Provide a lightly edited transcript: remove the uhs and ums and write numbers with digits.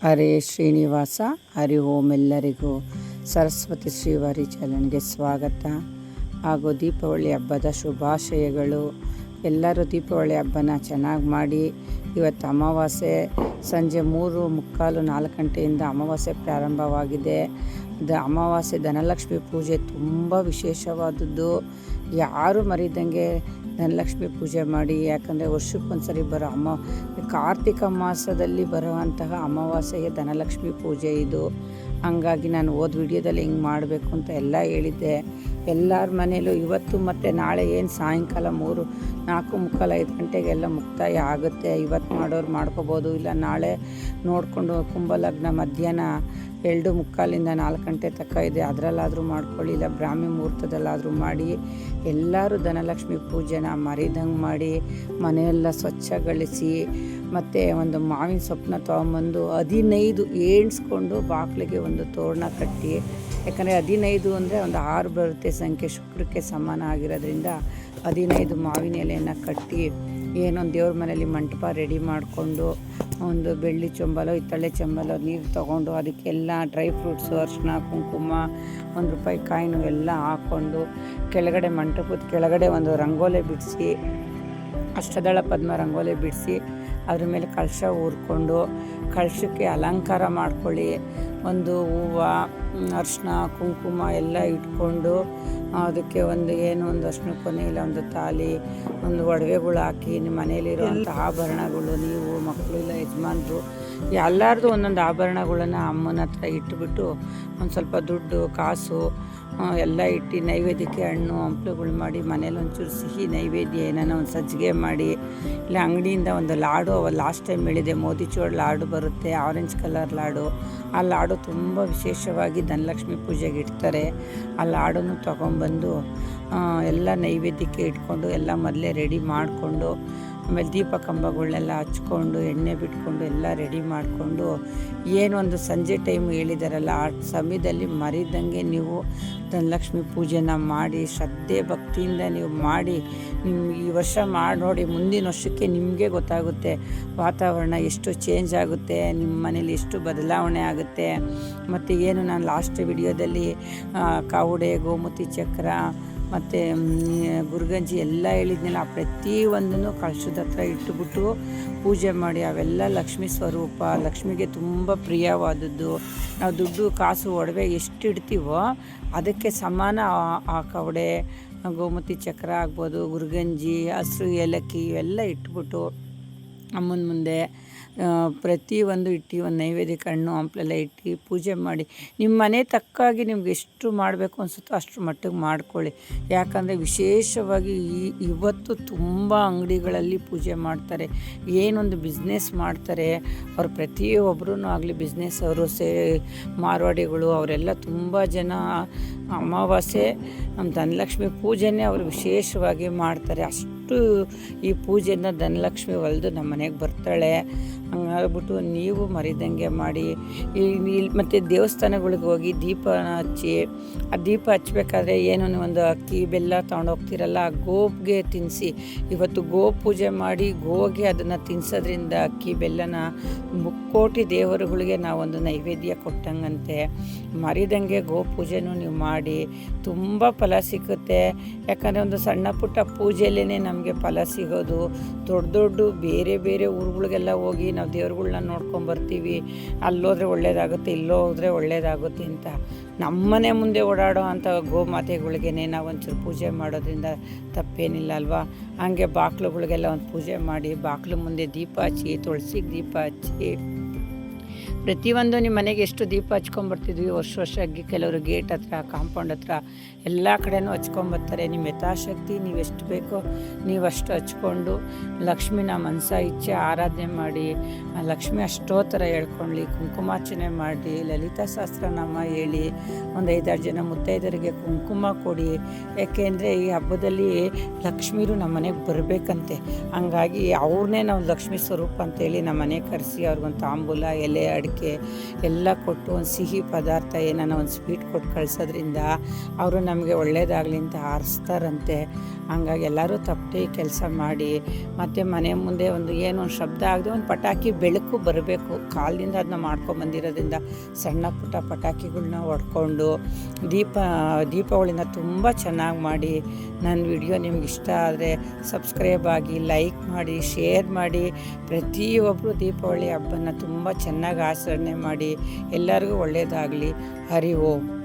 ಹರೇ ಶ್ರೀನಿವಾಸ. ಹರಿ ಓಂ. ಎಲ್ಲರಿಗೂ ಸರಸ್ವತಿ ಶ್ರೀವಾರಿ ಚಾನಲ್ಗೆ ಸ್ವಾಗತ ಹಾಗೂ ದೀಪಾವಳಿ ಹಬ್ಬದ ಶುಭಾಶಯಗಳು. ಎಲ್ಲರೂ ದೀಪಾವಳಿ ಹಬ್ಬನ ಚೆನ್ನಾಗಿ ಮಾಡಿ. ಇವತ್ತು ಅಮಾವಾಸ್ಯೆ ಸಂಜೆ 3:45-4 ಗಂಟೆಯಿಂದ ಅಮಾವಾಸ್ಯೆ ಪ್ರಾರಂಭವಾಗಿದೆ. ಅಮಾವಾಸ್ಯೆ ಧನಲಕ್ಷ್ಮಿ ಪೂಜೆ ತುಂಬ ವಿಶೇಷವಾದದ್ದು. ಯಾರು ಮರಿದಂಗೆ ಧನಲಕ್ಷ್ಮಿ ಪೂಜೆ ಮಾಡಿ. ಯಾಕಂದರೆ ವರ್ಷಕ್ಕೊಂದ್ಸರಿ ಬರೋ ಕಾರ್ತಿಕ ಮಾಸದಲ್ಲಿ ಬರುವಂತಹ ಅಮಾವಾಸ್ಯೆಗೆ ಧನಲಕ್ಷ್ಮಿ ಪೂಜೆ ಇದು. ಹಂಗಾಗಿ ನಾನು ವಿಡಿಯೋದಲ್ಲಿ ಹಿಂಗೆ ಮಾಡಬೇಕು ಅಂತ ಎಲ್ಲ ಹೇಳಿದ್ದೆ. ಎಲ್ಲರ ಮನೇಲೂ ಇವತ್ತು ಮತ್ತು ನಾಳೆ ಏನು ಸಾಯಂಕಾಲ 4:45-5 ಗಂಟೆಗೆಲ್ಲ ಮುಕ್ತಾಯ ಆಗುತ್ತೆ. ಇವತ್ತು ಮಾಡೋರು ಮಾಡ್ಕೋಬೋದು, ಇಲ್ಲ ನಾಳೆ ನೋಡಿಕೊಂಡು ಕುಂಭಲಗ್ನ ಮಧ್ಯಾಹ್ನ 2:45-4 ಗಂಟೆ ತನಕ ಇದೆ, ಅದರಲ್ಲಾದರೂ ಮಾಡ್ಕೊಳ್ಳಿ, ಇಲ್ಲ ಬ್ರಾಹ್ಮಿ ಮುಹೂರ್ತದಲ್ಲಾದರೂ ಮಾಡಿ. ಎಲ್ಲರೂ ಧನಲಕ್ಷ್ಮಿ ಪೂಜೆನ ಮರಿದಂಗೆ ಮಾಡಿ ಮನೆಯೆಲ್ಲ ಸ್ವಚ್ಛಗೊಳಿಸಿ ಮತ್ತು ಒಂದು ಮಾವಿನ ಸೊಪ್ಪನ್ನ ತೊಗೊಂಬಂದು 15 ಎಣಿಸ್ಕೊಂಡು ಬಾಗಿಲಿಗೆ ಒಂದು ತೋರಣ ಕಟ್ಟಿ. ಯಾಕಂದರೆ 15 ಅಂದರೆ ಒಂದು 6 ಬರುತ್ತೆ ಸಂಖ್ಯೆ, ಶುಕ್ರಕ್ಕೆ ಸಮಾನ ಆಗಿರೋದ್ರಿಂದ 15 ಮಾವಿನ ಎಲೆಯನ್ನು ಕಟ್ಟಿ ಏನೊಂದು ದೇವ್ರ ಮನೇಲಿ ಮಂಟಪ ರೆಡಿ ಮಾಡಿಕೊಂಡು ಒಂದು ಬೆಳ್ಳಿ ಚೊಂಬಲೋ ಹಿತ್ತಾಳೆ ಚೊಂಬಲೋ ನೀರು ತೊಗೊಂಡು ಅದಕ್ಕೆಲ್ಲ ಡ್ರೈ ಫ್ರೂಟ್ಸು, ಅರಿಶಿನ, ಕುಂಕುಮ, ₹1 ಕಾಯಿನು ಎಲ್ಲ ಹಾಕ್ಕೊಂಡು ಕೆಳಗಡೆ ಮಂಟಪದ ಕೆಳಗಡೆ ಒಂದು ರಂಗೋಲೆ ಬಿಡಿಸಿ, ಅಷ್ಟದಳ ಪದ್ಮ ರಂಗೋಲೆ ಬಿಡಿಸಿ ಅದ್ರ ಮೇಲೆ ಕಳಶ ಊರ್ಕೊಂಡು ಕಳಶಕ್ಕೆ ಅಲಂಕಾರ ಮಾಡ್ಕೊಳ್ಳಿ. ಒಂದು ಹೂವು, ಅರಿಶಿನ, ಕುಂಕುಮ ಎಲ್ಲ ಇಟ್ಕೊಂಡು ಅದಕ್ಕೆ ಒಂದು ಅರಿಶಿನ ಕೊನೆ, ಇಲ್ಲ ಒಂದು ತಾಲಿ, ಒಂದು ಒಡವೆಗಳು ಹಾಕಿ ನಿಮ್ಮ ಮನೇಲಿರುವಂಥ ಆಭರಣಗಳು, ನೀವು ಮಕ್ಕಳು ಇಲ್ಲ ಯಜಮಾನರು ಎಲ್ಲರದು ಒಂದೊಂದು ಆಭರಣಗಳನ್ನು ಅಮ್ಮನ ಹತ್ರ ಇಟ್ಟುಬಿಟ್ಟು ಒಂದು ಸ್ವಲ್ಪ ದುಡ್ಡು ಕಾಸು ಎಲ್ಲ ಇಟ್ಟು ನೈವೇದ್ಯಕ್ಕೆ ಹಣ್ಣು ಹಂಪಲುಗಳು ಮಾಡಿ ಮನೇಲಿ ಒಂಚೂರು ಸಿಹಿ ನೈವೇದ್ಯ ಏನಾನ ಒಂದು ಸಜ್ಜಿಗೆ ಮಾಡಿ, ಇಲ್ಲ ಅಂಗಡಿಯಿಂದ ಒಂದು ಲಾಡು, ಲಾಸ್ಟ್ ಟೈಮ್ ಹೇಳಿದೆ ಮೋತಿಚೂರ್ ಲಾಡು ಬರುತ್ತೆ, ಆರೆಂಜ್ ಕಲರ್ ಲಾಡು. ಆ ಲಾಡು ತುಂಬ ವಿಶೇಷವಾಗಿ ಧನಲಕ್ಷ್ಮಿ ಪೂಜೆಗೆ ಇಡ್ತಾರೆ. ಆ ಲಾಡನ್ನು ತೊಗೊಂಬಂದು ಎಲ್ಲ ನೈವೇದ್ಯಕ್ಕೆ ಇಟ್ಕೊಂಡು ಎಲ್ಲ ಮೊದಲೇ ರೆಡಿ ಮಾಡಿಕೊಂಡು, ಆಮೇಲೆ ದೀಪ ಕಂಬಗಳನ್ನೆಲ್ಲ ಹಚ್ಕೊಂಡು ಎಣ್ಣೆ ಬಿಟ್ಕೊಂಡು ಎಲ್ಲ ರೆಡಿ ಮಾಡಿಕೊಂಡು ಏನೊಂದು ಸಂಜೆ ಟೈಮು ಹೇಳಿದಾರಲ್ಲ ಆ ಸಮಯದಲ್ಲಿ ಮರಿದಂಗೆ ನೀವು ಧನಲಕ್ಷ್ಮಿ ಪೂಜೆನ ಮಾಡಿ ಶ್ರದ್ಧೆ ಭಕ್ತಿಯಿಂದ ನೀವು ಮಾಡಿ. ಈ ವರ್ಷ ಮಾಡಿ ನೋಡಿ, ಮುಂದಿನ ವರ್ಷಕ್ಕೆ ನಿಮಗೆ ಗೊತ್ತಾಗುತ್ತೆ ವಾತಾವರಣ ಎಷ್ಟು ಚೇಂಜ್ ಆಗುತ್ತೆ, ನಿಮ್ಮ ಮನೇಲಿ ಎಷ್ಟು ಬದಲಾವಣೆ ಆಗುತ್ತೆ. ಮತ್ತು ಏನು ನಾನು ಲಾಸ್ಟ್ ವಿಡಿಯೋದಲ್ಲಿ ಕಾವುಡೆ, ಗೋಮತಿ ಚಕ್ರ ಮತ್ತು ಗುರುಗಂಜಿ ಎಲ್ಲ ಹೇಳಿದ್ನಲ್ಲ, ಪ್ರತಿಯೊಂದನ್ನು ಕಳಶದ ಹತ್ರ ಇಟ್ಟುಬಿಟ್ಟು ಪೂಜೆ ಮಾಡಿ. ಅವೆಲ್ಲ ಲಕ್ಷ್ಮೀ ಸ್ವರೂಪ, ಲಕ್ಷ್ಮಿಗೆ ತುಂಬ ಪ್ರಿಯವಾದದ್ದು. ನಾವು ದುಡ್ಡು ಕಾಸು ಒಡವೆ ಎಷ್ಟು ಇಡ್ತೀವೋ ಅದಕ್ಕೆ ಸಮಾನ ಆ ಕವಡೆ, ಗೋಮತಿ ಚಕ್ರ ಆಗ್ಬೋದು, ಗುರುಗಂಜಿ, ಹಸಿರು ಏಲಕ್ಕಿ ಇವೆಲ್ಲ ಇಟ್ಬಿಟ್ಟು ಅಮ್ಮನ ಮುಂದೆ ಪ್ರತಿಯೊಂದು ಇಟ್ಟು ಒಂದು ನೈವೇದ್ಯಕ್ಕೆ ಹಣ್ಣು ಹಂಪಲೆಲ್ಲ ಇಟ್ಟು ಪೂಜೆ ಮಾಡಿ. ನಿಮ್ಮ ಮನೆ ತಕ್ಕಾಗಿ ನಿಮ್ಗೆ ಎಷ್ಟು ಮಾಡಬೇಕು ಅನಿಸುತ್ತೋ ಅಷ್ಟು ಮಟ್ಟಿಗೆ ಮಾಡ್ಕೊಳ್ಳಿ. ಯಾಕಂದರೆ ವಿಶೇಷವಾಗಿ ಇವತ್ತು ತುಂಬ ಅಂಗಡಿಗಳಲ್ಲಿ ಪೂಜೆ ಮಾಡ್ತಾರೆ. ಏನೊಂದು ಬಿಸ್ನೆಸ್ ಮಾಡ್ತಾರೆ ಅವ್ರು, ಪ್ರತಿಯೊಬ್ಬರೂ ಆಗಲಿ ಬಿಸ್ನೆಸ್ ಅವರು ಮಾರ್ವಾಡಿಗಳು ಅವರೆಲ್ಲ ತುಂಬ ಜನ ಅಮಾವಾಸ್ಯೆ ಧನಲಕ್ಷ್ಮಿ ಪೂಜೆನೇ ಅವರು ವಿಶೇಷವಾಗಿ ಮಾಡ್ತಾರೆ. ಅಷ್ಟು ಈ ಪೂಜೆಯನ್ನು ಧನಲಕ್ಷ್ಮಿ ಒಲಿದು ನಮ್ಮ ಮನೆಗೆ ಬರ್ತಾಳೆ. ಹಂಗಾಗ್ಬಿಟ್ಟು ನೀವು ಮರಿದಂಗೆ ಮಾಡಿ. ಮತ್ತು ದೇವಸ್ಥಾನಗಳಿಗೆ ಹೋಗಿ ದೀಪ ಹಚ್ಚಿ, ಆ ದೀಪ ಹಚ್ಬೇಕಾದ್ರೆ ಏನೋ ಒಂದು ಅಕ್ಕಿ ಬೆಲ್ಲ ತೊಗೊಂಡೋಗ್ತಿರಲ್ಲ, ಆ ಗೋಗೆ ತಿನ್ನಿಸಿ. ಇವತ್ತು ಗೋ ಪೂಜೆ ಮಾಡಿ ಗೋಗೆ ಅದನ್ನು ತಿನ್ನಿಸೋದ್ರಿಂದ ಅಕ್ಕಿ ಬೆಲ್ಲನ 3,000,000 ದೇವರುಗಳಿಗೆ ನಾವೊಂದು ನೈವೇದ್ಯ ಕೊಟ್ಟಂಗಂತೆ. ಮರಿದಂಗೆ ಗೋ ಪೂಜೆನೂ ನೀವು ಮಾಡಿ, ತುಂಬ ಫಲ ಸಿಗುತ್ತೆ. ಯಾಕಂದರೆ ಒಂದು ಸಣ್ಣ ಪುಟ್ಟ ಪೂಜೆಯಲ್ಲೇ ನಮಗೆ ಫಲ ಸಿಗೋದು. ದೊಡ್ಡ ಬೇರೆ ಬೇರೆ ಊರುಗಳಿಗೆಲ್ಲ ಹೋಗಿ ನಾವು ದೇವ್ರುಗಳ್ನ ನೋಡ್ಕೊಂಬರ್ತೀವಿ, ಅಲ್ಲೋದ್ರೆ ಒಳ್ಳೇದಾಗುತ್ತೆ, ಇಲ್ಲೋದ್ರೆ ಒಳ್ಳೇದಾಗುತ್ತೆ ಅಂತ. ನಮ್ಮನೆ ಮುಂದೆ ಓಡಾಡೋ ಅಂಥ ಗೋಮಾತೆಗಳಿಗೇ ನಾವು ಒಂಚೂರು ಪೂಜೆ ಮಾಡೋದ್ರಿಂದ ತಪ್ಪೇನಿಲ್ಲ ಅಲ್ವಾ. ಹಾಗೆ ಬಾಗಿಲುಗಳಿಗೆಲ್ಲ ಒಂದು ಪೂಜೆ ಮಾಡಿ, ಬಾಗಿಲು ಮುಂದೆ ದೀಪ ಹಚ್ಚಿ, ತುಳಸಿಗೆ ದೀಪ ಹಚ್ಚಿ, ಪ್ರತಿಯೊಂದು ನಿಮ್ಮ ಮನೆಗೆ ಎಷ್ಟು ದೀಪ ಹಚ್ಕೊಂಬರ್ತಿದ್ವಿ ವರ್ಷಕ್ಕೆ. ಕೆಲವರು ಗೇಟ್ ಹತ್ರ, ಕಾಂಪೌಂಡ್ ಹತ್ರ ಎಲ್ಲ ಕಡೆನೂ ಹಚ್ಕೊಂಬರ್ತಾರೆ. ನಿಮ್ಮ ಯಥಾಶಕ್ತಿ ನೀವು ಎಷ್ಟು ಬೇಕೋ ನೀವು ಅಷ್ಟು ಹಚ್ಕೊಂಡು ಲಕ್ಷ್ಮಿನ ಮನಸ ಇಚ್ಛೆ ಆರಾಧನೆ ಮಾಡಿ, ಲಕ್ಷ್ಮಿ ಅಷ್ಟೋತ್ತರ ಹೇಳ್ಕೊಳ್ಳಿ, ಕುಂಕುಮಾರ್ಚನೆ ಮಾಡಿ, ಲಲಿತಾ ಸಹಸ್ರನಾಮ ಹೇಳಿ, ಒಂದು 5-6 ಜನ ಮುತ್ತೈದರಿಗೆ ಕುಂಕುಮ ಕೊಡಿ. ಯಾಕೆಂದರೆ ಈ ಹಬ್ಬದಲ್ಲಿ ಲಕ್ಷ್ಮೀರು ನಮ್ಮ ಮನೆಗೆ ಬರಬೇಕಂತೆ. ಹಂಗಾಗಿ ಅವ್ರನ್ನೇ ನಾವು ಲಕ್ಷ್ಮೀ ಸ್ವರೂಪ ಅಂತೇಳಿ ನಮ್ಮ ಮನೆಗೆ ಕರೆಸಿ ಅವ್ರಿಗೊಂದು ತಾಂಬೂಲ ಎಲೆ ಅಡಿಕೆ ಎಲ್ಲ ಕೊಟ್ಟು ಒಂದು ಸಿಹಿ ಪದಾರ್ಥ ಏನಾನ ಒಂದು ಸ್ವೀಟ್ ಕೊಟ್ಟು ಕಳಿಸೋದ್ರಿಂದ ಅವರು ನಮಗೆ ಒಳ್ಳೆಯದಾಗಲಿ ಅಂತ ಹಾರಿಸ್ತಾರಂತೆ. ಹಂಗಾಗಿ ಎಲ್ಲರೂ ತಪ್ಪದೆ ಈ ಕೆಲಸ ಮಾಡಿ. ಮತ್ತು ಮನೆ ಮುಂದೆ ಒಂದು ಏನೋ ಒಂದು ಶಬ್ದ ಆಗದೆ ಒಂದು ಪಟಾಕಿ ಬೆಳಕು ಬರಬೇಕು. ಕಾಲದಿಂದ ಅದನ್ನ ಮಾಡ್ಕೊಂಬಂದಿರೋದ್ರಿಂದ ಸಣ್ಣ ಪುಟ್ಟ ಪಟಾಕಿಗಳನ್ನ ಹೊಡ್ಕೊಂಡು ದೀಪಾವಳಿನ ತುಂಬ ಚೆನ್ನಾಗಿ ಮಾಡಿ. ನನ್ನ ವಿಡಿಯೋ ನಿಮ್ಗೆ ಇಷ್ಟ ಆದರೆ ಸಬ್ಸ್ಕ್ರೈಬ್ ಆಗಿ, ಲೈಕ್ ಮಾಡಿ, ಶೇರ್ ಮಾಡಿ. ಪ್ರತಿಯೊಬ್ಬರು ದೀಪಾವಳಿ ಹಬ್ಬನ ತುಂಬ ಚೆನ್ನಾಗಿ ಆಚರಣೆ ಮಾಡಿ. ಎಲ್ಲರಿಗೂ ಒಳ್ಳೆಯದಾಗಲಿ. ಹರಿ ಓಂ.